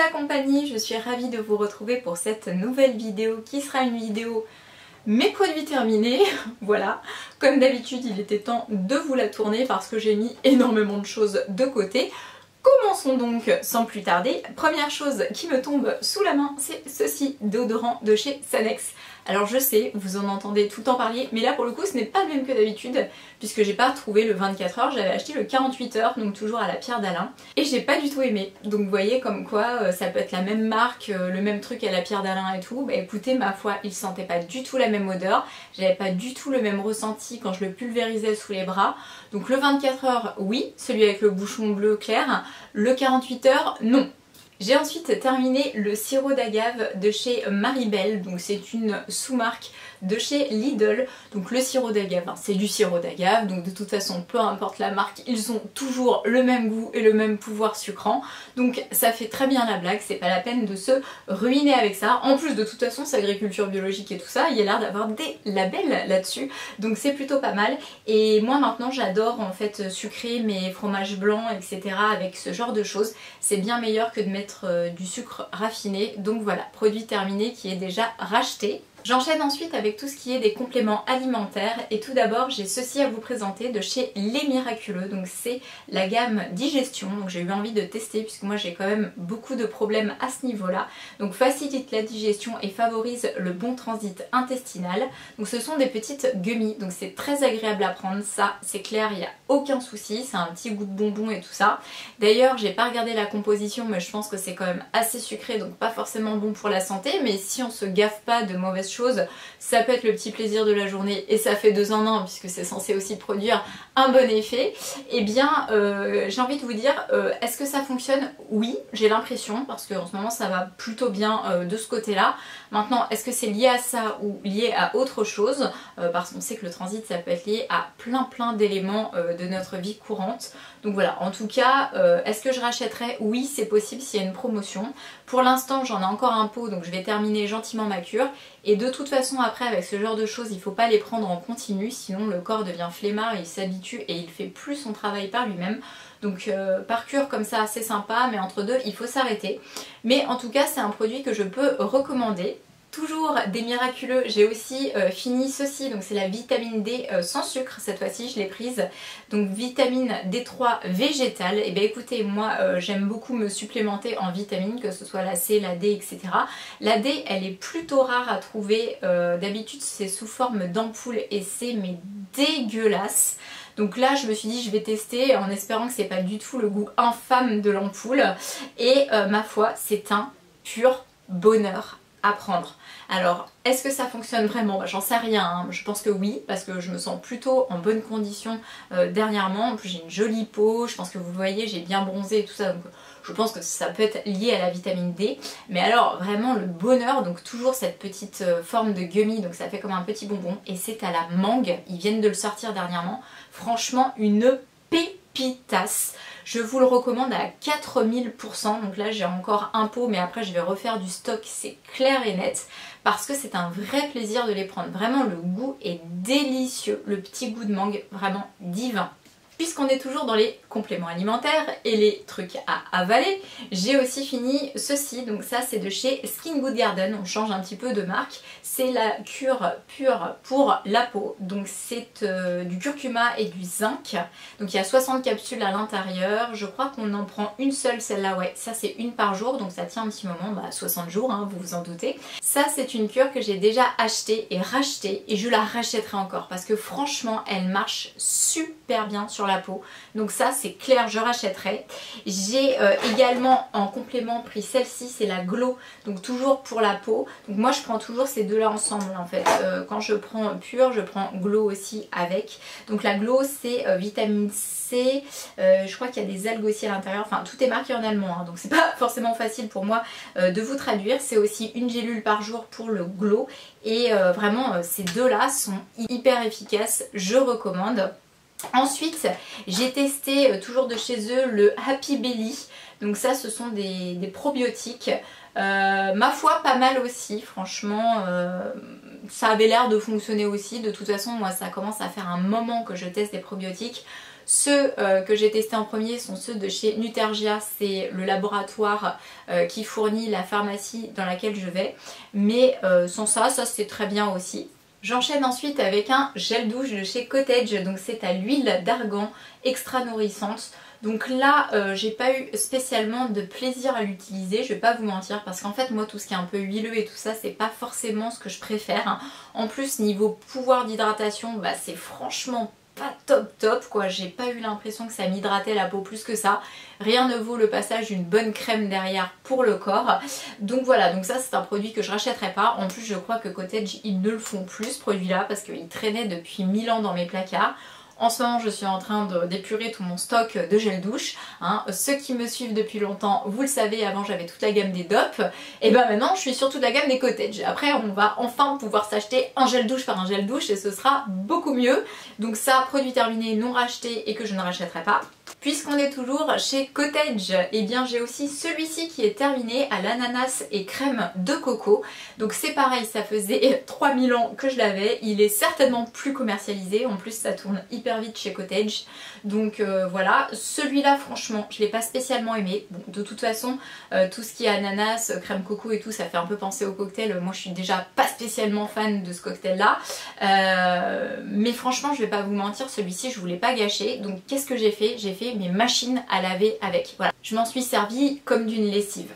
la compagnie, je suis ravie de vous retrouver pour cette nouvelle vidéo qui sera une vidéo mes produits terminés. Voilà, comme d'habitude il était temps de vous la tourner parce que j'ai mis énormément de choses de côté. Commençons donc sans plus tarder. Première chose qui me tombe sous la main, c'est ceci, déodorant de chez Sanex. Alors je sais, vous en entendez tout le temps parler, mais là pour le coup ce n'est pas le même que d'habitude, puisque j'ai pas trouvé le 24 heures, j'avais acheté le 48 heures, donc toujours à la Pierre d'Alain, et j'ai pas du tout aimé. Donc vous voyez comme quoi ça peut être la même marque, le même truc à la Pierre d'Alain et tout. Bah écoutez, ma foi, il sentait pas du tout la même odeur, j'avais pas du tout le même ressenti quand je le pulvérisais sous les bras. Donc le 24 heures, oui, celui avec le bouchon bleu clair, le 48 heures, non. J'ai ensuite terminé le sirop d'agave de chez Maribel, donc c'est une sous-marque de chez Lidl. Donc le sirop d'agave, c'est du sirop d'agave, donc de toute façon peu importe la marque, ils ont toujours le même goût et le même pouvoir sucrant. Donc ça fait très bien la blague, c'est pas la peine de se ruiner avec ça. En plus de toute façon c'est agriculture biologique et tout ça, il y a l'air d'avoir des labels là-dessus, donc c'est plutôt pas mal. Et moi maintenant j'adore en fait sucrer mes fromages blancs etc. avec ce genre de choses. C'est bien meilleur que de mettre du sucre raffiné. Donc voilà, produit terminé qui est déjà racheté. J'enchaîne ensuite avec tout ce qui est des compléments alimentaires et tout d'abord j'ai ceci à vous présenter de chez Les Miraculeux, donc c'est la gamme digestion, donc j'ai eu envie de tester puisque moi j'ai quand même beaucoup de problèmes à ce niveau là, donc facilite la digestion et favorise le bon transit intestinal. Donc ce sont des petites gummies, donc c'est très agréable à prendre, ça c'est clair, il n'y a aucun souci, c'est un petit goût de bonbon et tout ça. D'ailleurs j'ai pas regardé la composition mais je pense que c'est quand même assez sucré, donc pas forcément bon pour la santé, mais si on se gaffe pas de mauvaises choses, ça peut être le petit plaisir de la journée et ça fait 2 en 1 puisque c'est censé aussi produire un bon effet. Et bien j'ai envie de vous dire, est-ce que ça fonctionne? Oui, j'ai l'impression, parce qu'en ce moment ça va plutôt bien de ce côté là. Maintenant, est-ce que c'est lié à ça ou lié à autre chose? Parce qu'on sait que le transit ça peut être lié à plein d'éléments de notre vie courante. Donc voilà, en tout cas, est-ce que je rachèterais? Oui, c'est possible s'il y a une promotion. Pour l'instant j'en ai encore un pot, donc je vais terminer gentiment ma cure. Et de toute façon après avec ce genre de choses il ne faut pas les prendre en continu, sinon le corps devient flemmard, il s'habitue et il fait plus son travail par lui-même. Donc par cure comme ça c'est sympa, mais entre deux il faut s'arrêter. Mais en tout cas c'est un produit que je peux recommander. Toujours des miraculeux, j'ai aussi fini ceci, donc c'est la vitamine D sans sucre, cette fois-ci je l'ai prise. Donc vitamine D3 végétale, et bien écoutez moi j'aime beaucoup me supplémenter en vitamines, que ce soit la C, la D etc. La D elle est plutôt rare à trouver, d'habitude c'est sous forme d'ampoule et c'est mais dégueulasse. Donc là je me suis dit je vais tester en espérant que c'est pas du tout le goût infâme de l'ampoule et ma foi c'est un pur bonheur à prendre. Alors est-ce que ça fonctionne vraiment? J'en sais rien, hein. Je pense que oui parce que je me sens plutôt en bonne condition dernièrement. En plus j'ai une jolie peau, je pense que vous voyez j'ai bien bronzé et tout ça, donc je pense que ça peut être lié à la vitamine D. Mais alors vraiment le bonheur, donc toujours cette petite forme de gummy, donc ça fait comme un petit bonbon et c'est à la mangue, ils viennent de le sortir dernièrement. Franchement une pépitasse. Je vous le recommande à 4000%, donc là j'ai encore un pot mais après je vais refaire du stock, c'est clair et net, parce que c'est un vrai plaisir de les prendre. Vraiment le goût est délicieux, le petit goût de mangue vraiment divin. Puisqu'on est toujours dans les compléments alimentaires et les trucs à avaler, j'ai aussi fini ceci, donc ça c'est de chez Skin Good Garden, on change un petit peu de marque, c'est la cure pure pour la peau, donc c'est du curcuma et du zinc, donc il y a 60 capsules à l'intérieur, je crois qu'on en prend une seule celle-là, ouais, ça c'est une par jour, donc ça tient un petit moment, 60 jours, hein, vous vous en doutez. Ça c'est une cure que j'ai déjà achetée et rachetée et je la rachèterai encore parce que franchement elle marche super bien sur la peau, donc ça c'est clair je rachèterai. J'ai également en complément pris celle-ci, c'est la Glow, donc toujours pour la peau. Donc moi je prends toujours ces deux là ensemble en fait, quand je prends pure je prends Glow aussi avec. Donc la Glow c'est vitamine C, je crois qu'il y a des algues aussi à l'intérieur, enfin tout est marqué en allemand, hein, donc c'est pas forcément facile pour moi de vous traduire. C'est aussi une gélule par jour pour le Glow et vraiment ces deux là sont hyper efficaces, je recommande. Ensuite j'ai testé toujours de chez eux le Happy Belly, donc ça ce sont des probiotiques, ma foi pas mal aussi franchement, ça avait l'air de fonctionner aussi. De toute façon moi ça commence à faire un moment que je teste des probiotiques, Ceux que j'ai testés en premier sont ceux de chez Nutergia, c'est le laboratoire qui fournit la pharmacie dans laquelle je vais. Mais sans ça, ça c'est très bien aussi. J'enchaîne ensuite avec un gel douche de chez Cottage, donc c'est à l'huile d'argan extra nourrissante. Donc là, j'ai pas eu spécialement de plaisir à l'utiliser, je vais pas vous mentir, parce qu'en fait moi tout ce qui est un peu huileux et tout ça, c'est pas forcément ce que je préfère. En plus niveau pouvoir d'hydratation, bah c'est franchement pas top quoi, j'ai pas eu l'impression que ça m'hydratait la peau plus que ça. Rien ne vaut le passage d'une bonne crème derrière pour le corps. Donc voilà, donc ça c'est un produit que je rachèterai pas. En plus je crois que Cottage ils ne le font plus ce produit là parce qu'il traînait depuis 1000 ans dans mes placards. En ce moment je suis en train d'épurer tout mon stock de gel douche. Ceux qui me suivent depuis longtemps, vous le savez, avant j'avais toute la gamme des DOP. Et ben maintenant je suis sur toute la gamme des Cottage. Après on va enfin pouvoir s'acheter un gel douche par un gel douche et ce sera beaucoup mieux. Donc ça, produit terminé, non racheté et que je ne rachèterai pas. Puisqu'on est toujours chez Cottage, et bien j'ai aussi celui-ci qui est terminé à l'ananas et crème de coco. Donc c'est pareil, ça faisait 3000 ans que je l'avais, il est certainement plus commercialisé, en plus ça tourne hyper vite chez Cottage. Donc voilà, celui-là franchement je l'ai pas spécialement aimé. Bon, de toute façon tout ce qui est ananas, crème coco et tout, ça fait un peu penser au cocktail. Moi je suis déjà pas spécialement fan de ce cocktail là, mais franchement je vais pas vous mentir, celui-ci je voulais pas gâcher. Donc qu'est-ce que j'ai fait? J'ai fait mes machines à laver avec. Voilà, je m'en suis servi comme d'une lessive.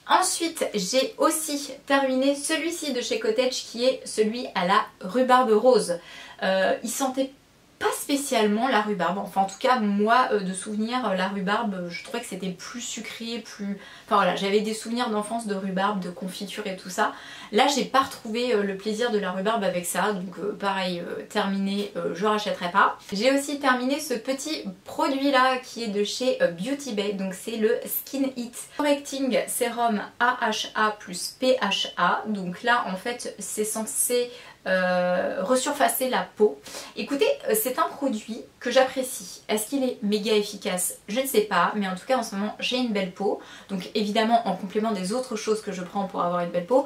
Ensuite, j'ai aussi terminé celui-ci de chez Cottage qui est celui à la rhubarbe rose. Il sentait pas spécialement la rhubarbe, enfin en tout cas moi de souvenir la rhubarbe je trouvais que c'était plus sucré, plus... Enfin voilà, j'avais des souvenirs d'enfance de rhubarbe, de confiture et tout ça. Là j'ai pas retrouvé le plaisir de la rhubarbe avec ça, donc pareil, terminé, je rachèterai pas. J'ai aussi terminé ce petit produit là qui est de chez Beauty Bay, donc c'est le Skin Heat Correcting Serum AHA plus PHA. Donc là en fait c'est censé resurfacer la peau. Écoutez, c'est un produit que j'apprécie. Est-ce qu'il est méga efficace? Je ne sais pas, mais en tout cas en ce moment j'ai une belle peau, donc évidemment en complément des autres choses que je prends pour avoir une belle peau,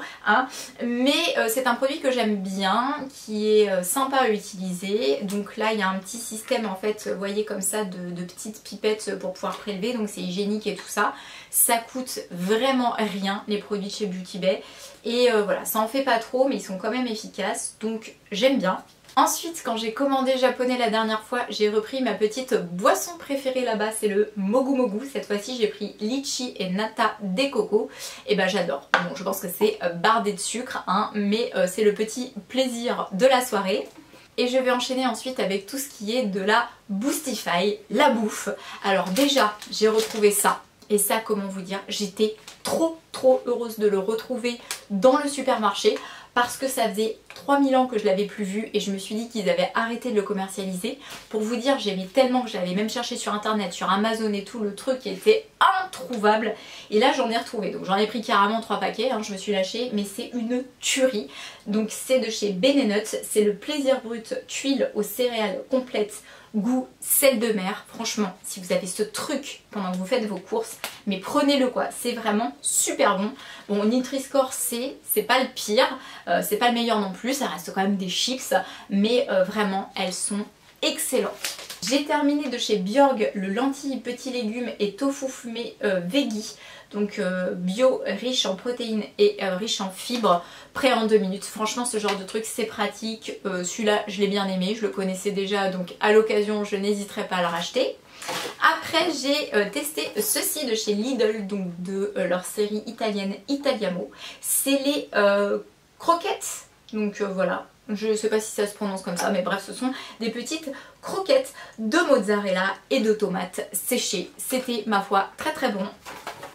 mais c'est un produit que j'aime bien, qui est sympa à utiliser. Donc là il y a un petit système en fait, vous voyez comme ça, de petites pipettes pour pouvoir prélever, donc c'est hygiénique et tout ça. Ça coûte vraiment rien les produits de chez Beauty Bay, et voilà, ça en fait pas trop mais ils sont quand même efficaces, donc j'aime bien. Ensuite, quand j'ai commandé japonais la dernière fois, j'ai repris ma petite boisson préférée là-bas, c'est le Mogu Mogu. Cette fois-ci, j'ai pris litchi et nata des cocos. Et ben j'adore. Bon, je pense que c'est bardé de sucre, mais c'est le petit plaisir de la soirée. Et je vais enchaîner ensuite avec tout ce qui est de la Boostify, la bouffe. Alors déjà, j'ai retrouvé ça. Et ça, comment vous dire, j'étais trop heureuse de le retrouver dans le supermarché parce que ça faisait 3000 ans que je l'avais plus vu et je me suis dit qu'ils avaient arrêté de le commercialiser. Pour vous dire, j'aimais tellement que j'avais même cherché sur internet, sur Amazon et tout, le truc était introuvable. Et là j'en ai retrouvé, donc j'en ai pris carrément 3 paquets, je me suis lâchée, mais c'est une tuerie. Donc c'est de chez Ben & Nuts, c'est le plaisir brut tuile aux céréales complètes, goût sel de mer. Franchement, si vous avez ce truc pendant que vous faites vos courses, mais prenez-le quoi, c'est vraiment super bon. Bon, Nutri-Score C, c'est pas le pire, c'est pas le meilleur non plus, ça reste quand même des chips, mais vraiment elles sont excellentes. J'ai terminé de chez Bjorg le lentilles, petits légumes et tofu fumé veggie. Donc bio, riche en protéines et riche en fibres, prêt en 2 minutes. Franchement ce genre de truc c'est pratique, celui-là je l'ai bien aimé, je le connaissais déjà, donc à l'occasion je n'hésiterai pas à le racheter. Après j'ai testé ceci de chez Lidl, donc de leur série italienne Italiamo. C'est les croquettes, donc voilà. Je ne sais pas si ça se prononce comme ça, mais bref, ce sont des petites croquettes de mozzarella et de tomates séchées. C'était, ma foi, très bon.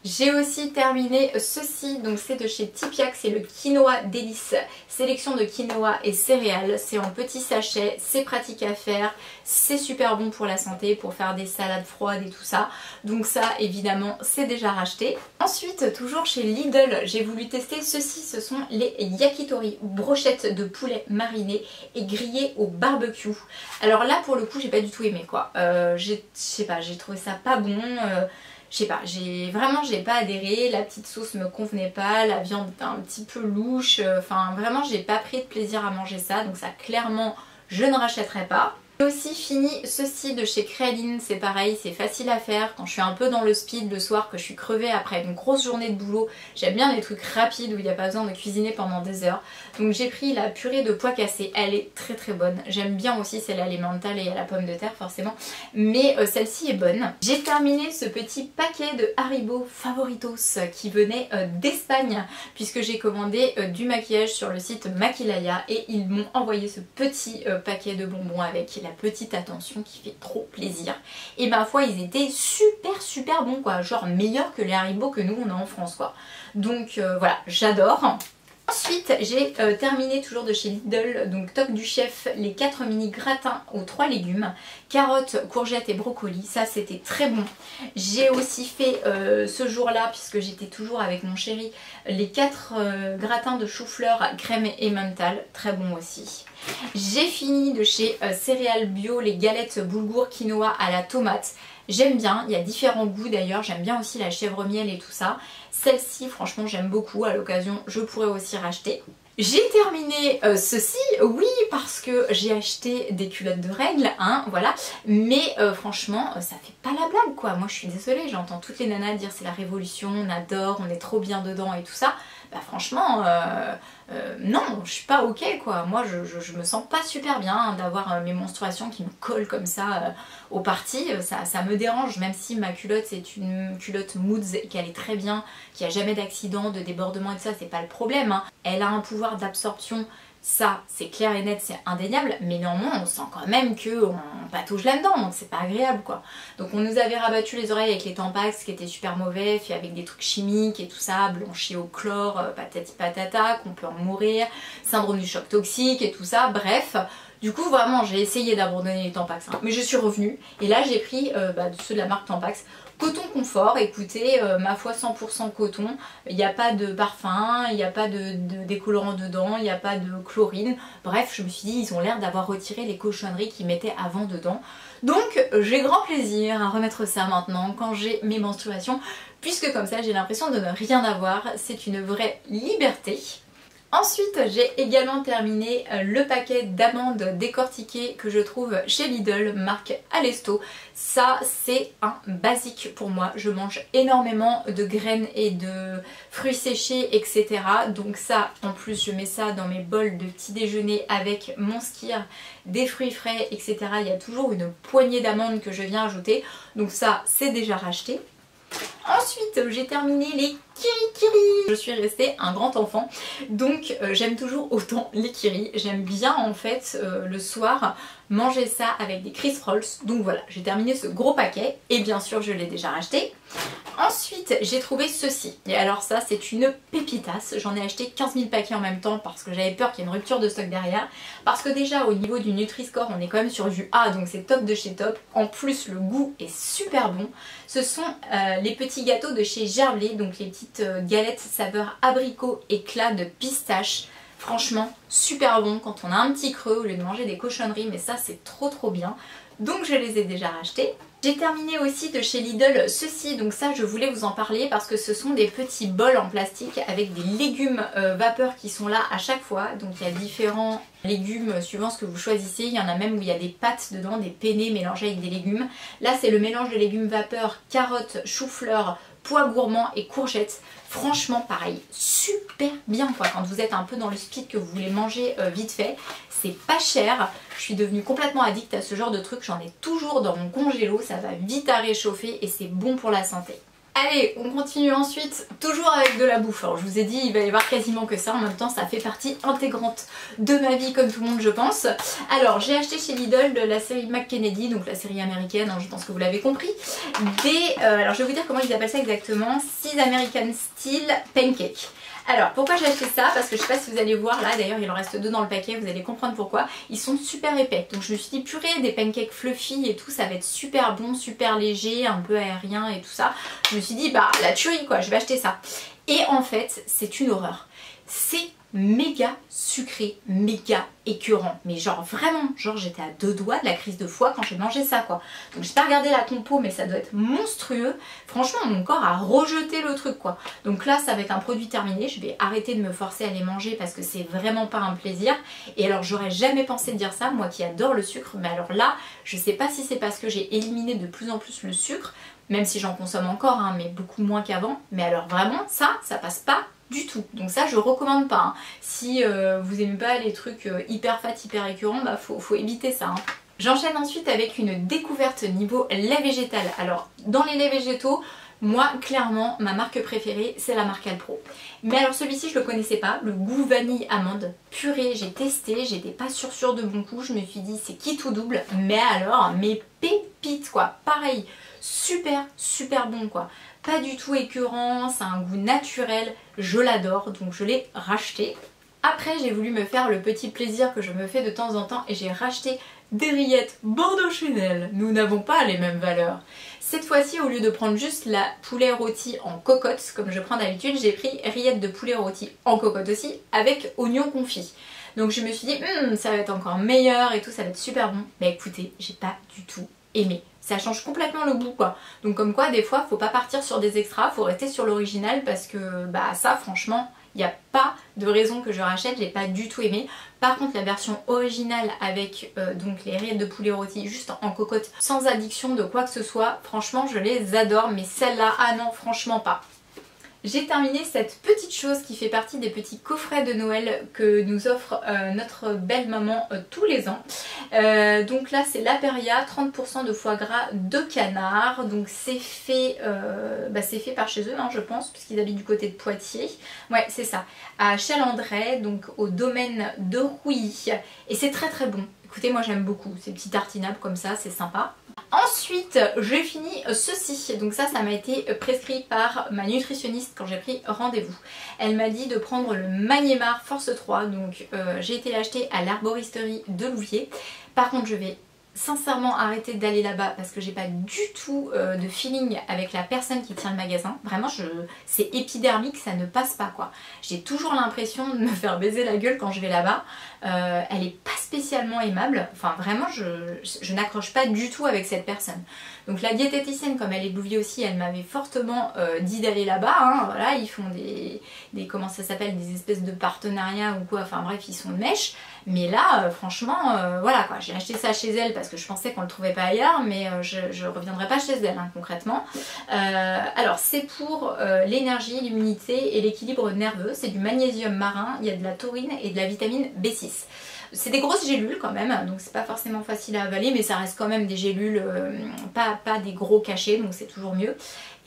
J'ai aussi terminé ceci, donc c'est de chez Tipiak, c'est le quinoa délice, sélection de quinoa et céréales, c'est en petits sachets, c'est pratique à faire, c'est super bon pour la santé, pour faire des salades froides et tout ça, donc ça évidemment c'est déjà racheté. Ensuite, toujours chez Lidl, j'ai voulu tester ceci, ce sont les yakitori, brochettes de poulet marinées et grillées au barbecue. Alors là pour le coup j'ai pas du tout aimé quoi, je sais pas, j'ai trouvé ça pas bon. Je sais pas, j'ai pas adhéré, la petite sauce me convenait pas, la viande était un petit peu louche, enfin vraiment j'ai pas pris de plaisir à manger ça, donc ça clairement je ne rachèterai pas. J'ai aussi fini ceci de chez Crealine, c'est pareil, c'est facile à faire quand je suis un peu dans le speed le soir, que je suis crevée après une grosse journée de boulot. J'aime bien les trucs rapides où il n'y a pas besoin de cuisiner pendant des heures. Donc j'ai pris la purée de pois cassés, elle est très très bonne. J'aime bien aussi celle à l'emmental et à la pomme de terre forcément, mais celle-ci est bonne. J'ai terminé ce petit paquet de Haribo Favoritos qui venait d'Espagne, puisque j'ai commandé du maquillage sur le site Maquilaya et ils m'ont envoyé ce petit paquet de bonbons avec la petite attention qui fait trop plaisir. Et ma foi, ils étaient super bons quoi, genre meilleurs que les Haribo que nous on a en France quoi. Donc voilà, j'adore. Ensuite j'ai terminé toujours de chez Lidl, donc Toc du Chef, les 4 mini gratins aux 3 légumes, carottes, courgettes et brocolis, ça c'était très bon. J'ai aussi fait ce jour-là, puisque j'étais toujours avec mon chéri, les 4 gratins de chou-fleur, crème et mental, très bon aussi. J'ai fini de chez Céréales Bio les galettes boulgour quinoa à la tomate. J'aime bien, il y a différents goûts d'ailleurs, j'aime bien aussi la chèvre miel et tout ça. Celle-ci franchement j'aime beaucoup, à l'occasion je pourrais aussi racheter. J'ai terminé ceci, oui, parce que j'ai acheté des culottes de règles, hein, voilà, mais franchement ça fait pas la blague quoi. Moi je suis désolée, j'entends toutes les nanas dire c'est la révolution, on adore, on est trop bien dedans et tout ça. Bah franchement non, je suis pas ok quoi. Moi je me sens pas super bien d'avoir mes menstruations qui me collent comme ça aux parties, ça me dérange, même si ma culotte c'est une culotte Moods et qu'elle est très bien, qu'il n'y a jamais d'accident, de débordement et tout ça, c'est pas le problème, hein. Elle a un pouvoir d'absorption, ça c'est clair et net, c'est indéniable, mais néanmoins on sent quand même qu'on patauge là-dedans, donc c'est pas agréable quoi. Donc on nous avait rabattu les oreilles avec les Tampax qui étaient super mauvais, fait avec des trucs chimiques et tout ça, blanchis au chlore, patati patata, qu'on peut en mourir, syndrome du choc toxique et tout ça, bref. Du coup vraiment j'ai essayé d'abandonner les Tampax, hein, mais je suis revenue et là j'ai pris ceux de la marque Tampax. Coton confort, écoutez, ma foi 100% coton, il n'y a pas de parfum, il n'y a pas de décolorant dedans, il n'y a pas de chlorine. Bref, je me suis dit, ils ont l'air d'avoir retiré les cochonneries qu'ils mettaient avant dedans. Donc j'ai grand plaisir à remettre ça maintenant quand j'ai mes menstruations, puisque comme ça j'ai l'impression de ne rien avoir, c'est une vraie liberté. Ensuite j'ai également terminé le paquet d'amandes décortiquées que je trouve chez Lidl, marque Alesto. Ça c'est un basique pour moi, je mange énormément de graines et de fruits séchés etc. Donc ça en plus je mets ça dans mes bols de petit déjeuner avec mon skyr, des fruits frais etc. Il y a toujours une poignée d'amandes que je viens ajouter, donc ça c'est déjà racheté. Ensuite j'ai terminé les kiri-kiri. Je suis restée un grand enfant, donc j'aime toujours autant les kiri. J'aime bien en fait le soir manger ça avec des Crisp Rolls. Donc voilà, j'ai terminé ce gros paquet et bien sûr je l'ai déjà racheté. Ensuite j'ai trouvé ceci, et alors ça c'est une pépitasse, j'en ai acheté 15 000 paquets en même temps parce que j'avais peur qu'il y ait une rupture de stock derrière, parce que déjà au niveau du Nutri-Score on est quand même sur du A, donc c'est top de chez top, en plus le goût est super bon. Ce sont les petits gâteaux de chez Gerblé, donc les petites galettes saveur abricot éclat de pistache. Franchement super bon quand on a un petit creux au lieu de manger des cochonneries, mais ça c'est trop bien, donc je les ai déjà rachetés. J'ai terminé aussi de chez Lidl ceci, donc ça je voulais vous en parler parce que ce sont des petits bols en plastique avec des légumes vapeur qui sont là à chaque fois. Donc il y a différents légumes suivant ce que vous choisissez, il y en a même où il y a des pâtes dedans, des penne mélangés avec des légumes. Là c'est le mélange de légumes vapeur, carottes, chou-fleur, pois gourmands et courgettes. Franchement pareil, super bien quoi, quand vous êtes un peu dans le speed que vous voulez manger vite fait. C'est pas cher, je suis devenue complètement addict à ce genre de truc, j'en ai toujours dans mon congélo, ça va vite à réchauffer et c'est bon pour la santé. Allez, on continue ensuite, toujours avec de la bouffe. Alors je vous ai dit, il va y avoir quasiment que ça, en même temps ça fait partie intégrante de ma vie comme tout le monde je pense. Alors j'ai acheté chez Lidl de la série McKennedy, donc la série américaine, hein, je pense que vous l'avez compris, alors je vais vous dire comment ils appellent ça exactement, 6 American Style Pancake. Alors pourquoi j'ai acheté ça? Parce que je sais pas si vous allez voir là, d'ailleurs il en reste 2 dans le paquet, vous allez comprendre pourquoi. Ils sont super épais, donc je me suis dit purée, des pancakes fluffy et tout, ça va être super bon, super léger, un peu aérien et tout ça. Je me suis dit bah la tuerie quoi, je vais acheter ça. Et en fait c'est une horreur. C'est méga sucré, méga écœurant. Mais genre vraiment, genre j'étais à 2 doigts de la crise de foie quand j'ai mangé ça quoi. Donc j'ai pas regardé la compo mais ça doit être monstrueux. Franchement mon corps a rejeté le truc quoi. Donc là ça va être un produit terminé, je vais arrêter de me forcer à les manger parce que c'est vraiment pas un plaisir. Et alors j'aurais jamais pensé de dire ça, moi qui adore le sucre, mais alors là je sais pas si c'est parce que j'ai éliminé de plus en plus le sucre, même si j'en consomme encore hein, mais beaucoup moins qu'avant. Mais alors vraiment ça passe pas du tout. Donc ça je recommande pas. Hein. Si vous aimez pas les trucs hyper fat, hyper écœurants, bah faut éviter ça. Hein. J'enchaîne ensuite avec une découverte niveau lait végétal. Alors dans les laits végétaux, moi clairement ma marque préférée c'est la marque Alpro. Mais alors celui-ci je le connaissais pas, le goût vanille amande purée, j'ai testé, j'étais pas sûre de bon coup, je me suis dit c'est qui tout double, mais alors mes pépites quoi, pareil, super bon quoi. Pas du tout écœurant, c'est un goût naturel, je l'adore, donc je l'ai racheté. Après j'ai voulu me faire le petit plaisir que je me fais de temps en temps et j'ai racheté des rillettes Bordeaux Chanel. Nous n'avons pas les mêmes valeurs. Cette fois-ci, au lieu de prendre juste la poulet rôti en cocotte, comme je prends d'habitude, j'ai pris rillettes de poulet rôti en cocotte aussi, avec oignon confit. Donc je me suis dit, ça va être encore meilleur et tout, ça va être super bon. Mais écoutez, j'ai pas du tout aimé. Ça change complètement le goût quoi. Donc comme quoi des fois faut pas partir sur des extras, faut rester sur l'original parce que bah ça franchement il n'y a pas de raison que je rachète, j'ai pas du tout aimé. Par contre la version originale avec donc les rillettes de poulet rôti juste en cocotte sans addiction de quoi que ce soit, franchement je les adore, mais celle-là, ah non franchement pas. J'ai terminé cette petite chose qui fait partie des petits coffrets de Noël que nous offre notre belle maman tous les ans. Donc là c'est l'Aperia, 30% de foie gras de canard. Donc c'est fait par chez eux hein, je pense, puisqu'ils habitent du côté de Poitiers. Ouais c'est ça, à Chalandray, donc au domaine de Rouilly. Et c'est très bon. Écoutez moi j'aime beaucoup, ces petits tartinables comme ça, c'est sympa. Ensuite j'ai fini ceci, donc ça m'a été prescrit par ma nutritionniste quand j'ai pris rendez-vous. Elle m'a dit de prendre le Magnémar Force 3, donc j'ai été l'acheter à l'herboristerie de Louviers. Par contre je vais sincèrement arrêter d'aller là-bas parce que j'ai pas du tout de feeling avec la personne qui tient le magasin. Vraiment c'est épidermique, ça ne passe pas quoi. J'ai toujours l'impression de me faire baiser la gueule quand je vais là-bas. Elle est pas spécialement aimable, enfin vraiment je n'accroche pas du tout avec cette personne. Donc la diététicienne, comme elle est de Louviers aussi, elle m'avait fortement dit d'aller là-bas, hein, voilà, ils font des comment ça s'appelle, des espèces de partenariats ou quoi, enfin bref ils sont de mèche. Mais là franchement voilà quoi, j'ai acheté ça chez elle parce que je pensais qu'on le trouvait pas ailleurs, mais je reviendrai pas chez elle hein, concrètement. Alors c'est pour l'énergie, l'immunité et l'équilibre nerveux, c'est du magnésium marin, il y a de la taurine et de la vitamine B6. C'est des grosses gélules quand même, donc c'est pas forcément facile à avaler, mais ça reste quand même des gélules, pas des gros cachets, donc c'est toujours mieux.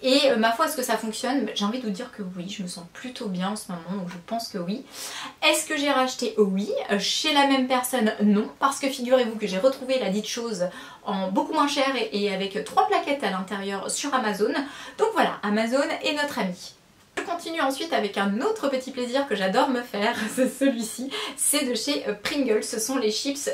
Et ma foi, est-ce que ça fonctionne? J'ai envie de vous dire que oui, je me sens plutôt bien en ce moment, donc je pense que oui. Est-ce que j'ai racheté? Oui. Chez la même personne? Non, parce que figurez-vous que j'ai retrouvé la dite chose en beaucoup moins cher et avec 3 plaquettes à l'intérieur sur Amazon. Donc voilà, Amazon est notre ami. Je continue ensuite avec un autre petit plaisir que j'adore me faire, c'est celui-ci, c'est de chez Pringles, ce sont les chips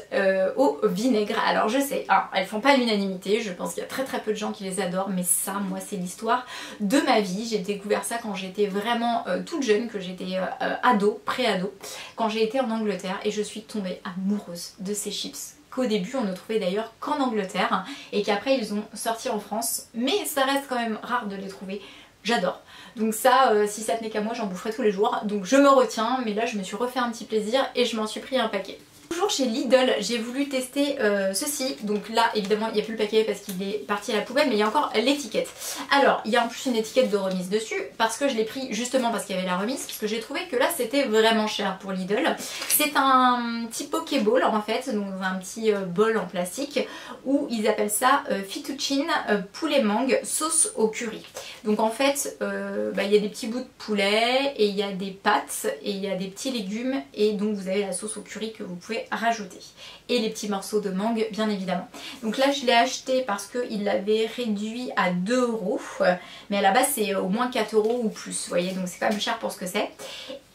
au vinaigre. Alors je sais, elles font pas l'unanimité, je pense qu'il y a très peu de gens qui les adorent, mais ça, moi c'est l'histoire de ma vie. J'ai découvert ça quand j'étais vraiment toute jeune, que j'étais ado, pré-ado, quand j'ai été en Angleterre et je suis tombée amoureuse de ces chips. Qu'au début on ne trouvait d'ailleurs qu'en Angleterre et qu'après ils ont sorti en France, mais ça reste quand même rare de les trouver. J'adore. Donc ça, si ça tenait qu'à moi, j'en boufferais tous les jours. Donc je me retiens, mais là je me suis refait un petit plaisir et je m'en suis pris un paquet. Toujours chez Lidl, j'ai voulu tester ceci. Donc là, évidemment, il n'y a plus le paquet parce qu'il est parti à la poubelle, mais il y a encore l'étiquette. Alors, il y a en plus une étiquette de remise dessus parce que je l'ai pris justement parce qu'il y avait la remise, parce que j'ai trouvé que là, c'était vraiment cher pour Lidl. C'est un petit pokéball en fait, donc un petit bol en plastique où ils appellent ça fettuccine poulet mangue sauce au curry. Donc en fait, il y a des petits bouts de poulet et il y a des pâtes et il y a des petits légumes et donc vous avez la sauce au curry que vous pouvez rajouter et les petits morceaux de mangue bien évidemment. Donc là je l'ai acheté parce qu'il l'avait réduit à 2 €, mais à la base c'est au moins 4 € ou plus, vous voyez, donc c'est quand même cher pour ce que c'est.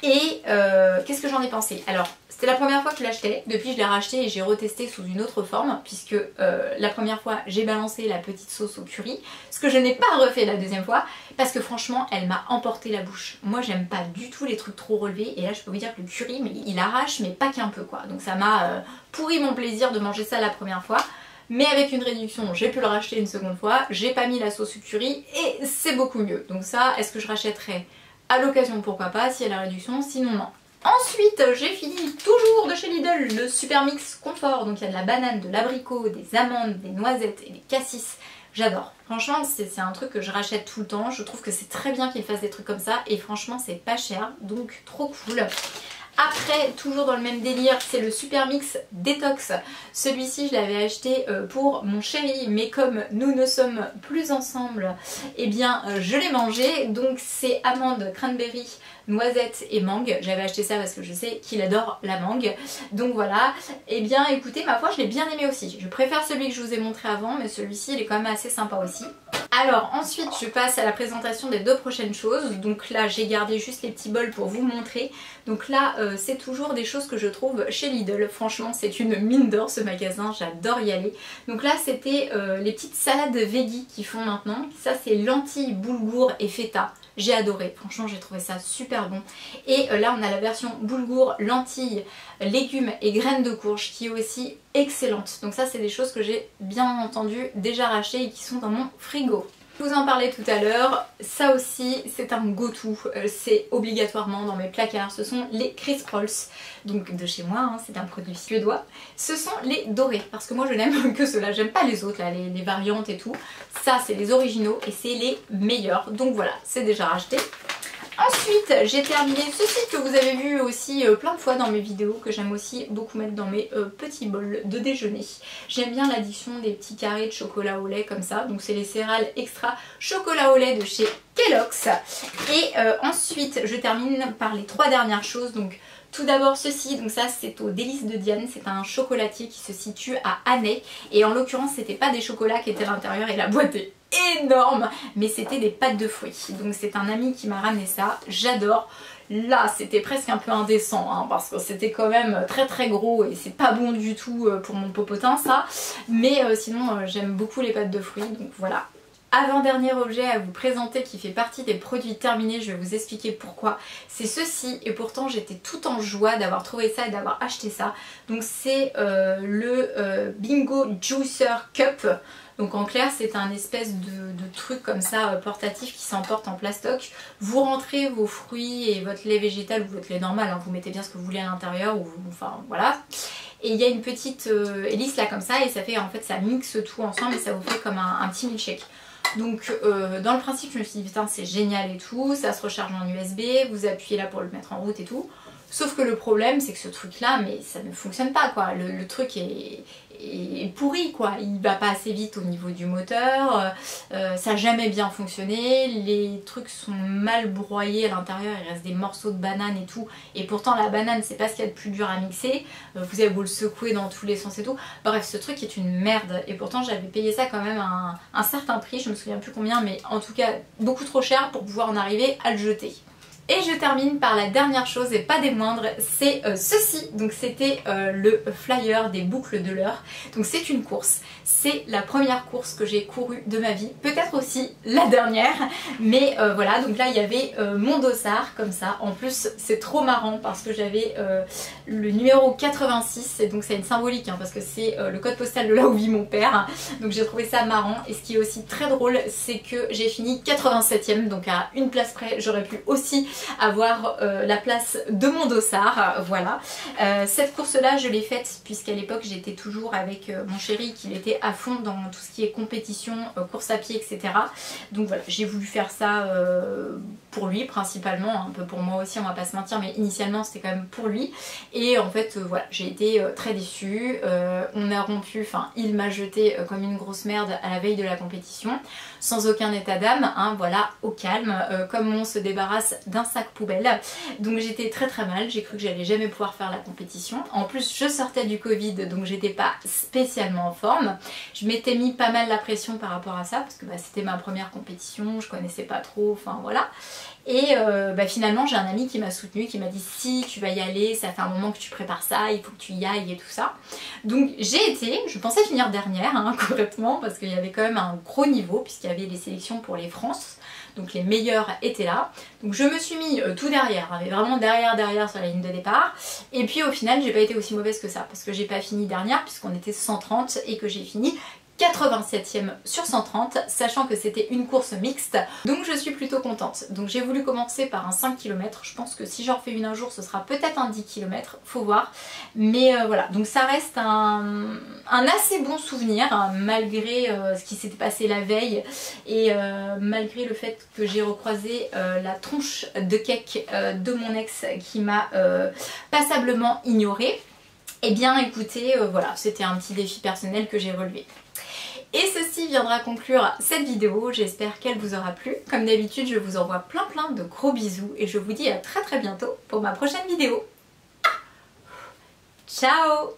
Et qu'est-ce que j'en ai pensé? Alors c'était la première fois que je l'achetais, depuis je l'ai racheté et j'ai retesté sous une autre forme puisque la première fois j'ai balancé la petite sauce au curry, ce que je n'ai pas refait la deuxième fois parce que franchement elle m'a emporté la bouche. Moi j'aime pas du tout les trucs trop relevés et là je peux vous dire que le curry mais il arrache mais pas qu'un peu quoi. Donc ça m'a pourri mon plaisir de manger ça la première fois. Mais avec une réduction, j'ai pu le racheter une seconde fois, j'ai pas mis la sauce au curry et c'est beaucoup mieux. Donc ça, est-ce que je rachèterais à l'occasion? Pourquoi pas, si elle a la réduction, sinon non. Ensuite, j'ai fini toujours de chez Lidl le Super Mix Confort. Donc il y a de la banane, de l'abricot, des amandes, des noisettes et des cassis. J'adore. Franchement, c'est un truc que je rachète tout le temps. Je trouve que c'est très bien qu'ils fassent des trucs comme ça et franchement, c'est pas cher, donc trop cool. Après, toujours dans le même délire, c'est le Super Mix Détox. Celui-ci, je l'avais acheté pour mon chéri, mais comme nous ne sommes plus ensemble, eh bien, je l'ai mangé. Donc, c'est amande, cranberry, noisette et mangue. J'avais acheté ça parce que je sais qu'il adore la mangue. Donc voilà. Eh bien, écoutez, ma foi, je l'ai bien aimé aussi. Je préfère celui que je vous ai montré avant, mais celui-ci, il est quand même assez sympa aussi. Alors ensuite je passe à la présentation des deux prochaines choses. Donc là j'ai gardé juste les petits bols pour vous montrer. Donc là c'est toujours des choses que je trouve chez Lidl. Franchement c'est une mine d'or ce magasin, j'adore y aller. Donc là c'était les petites salades veggie qu'ils font maintenant. Ça c'est lentilles, boulgour et feta. J'ai adoré, franchement j'ai trouvé ça super bon. Et là on a la version boulgour, lentilles, légumes et graines de courge qui est aussi excellente. Donc ça c'est des choses que j'ai bien entendu déjà rachetées et qui sont dans mon frigo. Je vous en parlais tout à l'heure, ça aussi c'est un go-to, c'est obligatoirement dans mes placards, ce sont les Crisp Rolls, donc de chez moi, hein, c'est un produit suédois. Ce sont les dorés, parce que moi je n'aime que ceux-là, j'aime pas les autres, là, les variantes et tout. Ça c'est les originaux et c'est les meilleurs, donc voilà, c'est déjà racheté. Ensuite, j'ai terminé ceci que vous avez vu aussi plein de fois dans mes vidéos, que j'aime aussi beaucoup mettre dans mes petits bols de déjeuner. J'aime bien l'addition des petits carrés de chocolat au lait comme ça. Donc c'est les céréales extra chocolat au lait de chez Kellogg's. Et ensuite, je termine par les trois dernières choses. Donc tout d'abord ceci, donc ça c'est au Délices de Diane, c'est un chocolatier qui se situe à Annay. Et en l'occurrence, c'était pas des chocolats qui étaient à l'intérieur et la boîte est énorme, mais c'était des pâtes de fruits. Donc c'est un ami qui m'a ramené ça, j'adore. Là c'était presque un peu indécent hein, parce que c'était quand même très très gros et c'est pas bon du tout pour mon popotin ça. Mais sinon j'aime beaucoup les pâtes de fruits, donc voilà. Avant-dernier objet à vous présenter qui fait partie des produits terminés, je vais vous expliquer pourquoi. C'est ceci et pourtant j'étais tout en joie d'avoir trouvé ça et d'avoir acheté ça. Donc c'est le Bingo Juicer Cup. Donc en clair c'est un espèce de truc comme ça portatif qui s'emporte en plastoc. Vous rentrez vos fruits et votre lait végétal ou votre lait normal, hein, vous mettez bien ce que vous voulez à l'intérieur ou enfin voilà. Et il y a une petite hélice là comme ça et ça fait en fait ça mixe tout ensemble et ça vous fait comme un petit milkshake. Donc dans le principe je me suis dit putain c'est génial et tout, ça se recharge en USB, vous appuyez là pour le mettre en route et tout. Sauf que le problème c'est que ce truc là mais ça ne fonctionne pas quoi, le truc est pourri quoi, il va pas assez vite au niveau du moteur, ça n'a jamais bien fonctionné, les trucs sont mal broyés à l'intérieur, il reste des morceaux de banane et tout, et pourtant la banane c'est pas ce qu'il y a de plus dur à mixer, vous avez beau le secouer dans tous les sens et tout, bref ce truc est une merde, et pourtant j'avais payé ça quand même à un certain prix, je me souviens plus combien, mais en tout cas beaucoup trop cher pour pouvoir en arriver à le jeter. Et je termine par la dernière chose et pas des moindres, c'est ceci. Donc c'était le flyer des boucles de l'heure. Donc c'est une course, c'est la première course que j'ai courue de ma vie, peut-être aussi la dernière, mais voilà, donc là il y avait mon dossard comme ça. En plus c'est trop marrant parce que j'avais le numéro 86 et donc c'est une symbolique hein, parce que c'est le code postal de là où vit mon père. Donc j'ai trouvé ça marrant et ce qui est aussi très drôle c'est que j'ai fini 87e, donc à une place près j'aurais pu aussi avoir la place de mon dossard, voilà. Cette course là je l'ai faite puisqu'à l'époque j'étais toujours avec mon chéri qui était à fond dans tout ce qui est compétition, course à pied etc. Donc voilà, j'ai voulu faire ça pour lui principalement, un peu pour moi aussi on va pas se mentir, mais initialement c'était quand même pour lui. Et en fait voilà, j'ai été très déçue, on a rompu, enfin il m'a jeté comme une grosse merde à la veille de la compétition, sans aucun état d'âme, hein, voilà, au calme, comme on se débarrasse d'un sac poubelle. Donc j'étais très très mal, j'ai cru que j'allais jamais pouvoir faire la compétition. En plus je sortais du Covid donc j'étais pas spécialement en forme. Je m'étais mis pas mal la pression par rapport à ça parce que bah, c'était ma première compétition, je connaissais pas trop, enfin voilà. Et finalement j'ai un ami qui m'a soutenue, qui m'a dit si tu vas y aller, ça fait un moment que tu prépares ça, il faut que tu y ailles et tout ça. Donc j'ai été, je pensais finir dernière concrètement parce qu'il y avait quand même un gros niveau puisqu'il y avait les sélections pour les France. Donc les meilleurs étaient là. Donc je me suis mis tout derrière, mais vraiment derrière sur la ligne de départ. Et puis au final j'ai pas été aussi mauvaise que ça parce que j'ai pas fini dernière puisqu'on était 130 et que j'ai fini 87e sur 130, sachant que c'était une course mixte, donc je suis plutôt contente. Donc j'ai voulu commencer par un 5 km, je pense que si j'en refais une un jour ce sera peut-être un 10 km, faut voir. Mais voilà, donc ça reste un assez bon souvenir, malgré ce qui s'était passé la veille et malgré le fait que j'ai recroisé la tronche de cake de mon ex qui m'a passablement ignorée. Eh bien écoutez, voilà, c'était un petit défi personnel que j'ai relevé. Et ceci viendra conclure cette vidéo, j'espère qu'elle vous aura plu. Comme d'habitude, je vous envoie plein de gros bisous et je vous dis à très bientôt pour ma prochaine vidéo. Ciao!